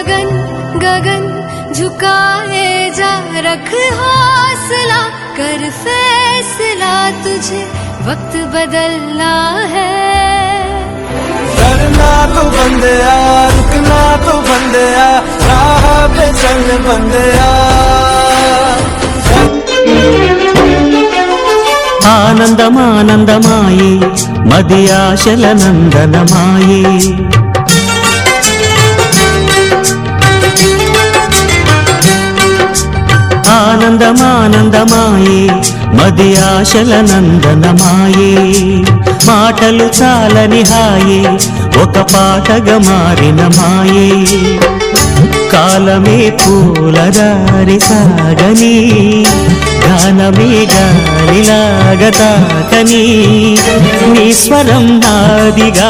गगन गगन झुकाए जा, रख हौसला कर फैसला, तुझे वक्त बदलना है। डरना तो बंदया, रुकना तो बंदया, राह पे चल बंदया। ఆనందమానందమాయే మది ఆశల నందనమాయే, ఆనందమానందమాయే మది ఆశల నందనమాయే, మాటలు చాలని హాయే ఒక పాటగా మారిన మాయే, కాలమే పూలదారి సాగని, గానమే గాలిలాగ తాకని, నీ స్వరం నాదిగా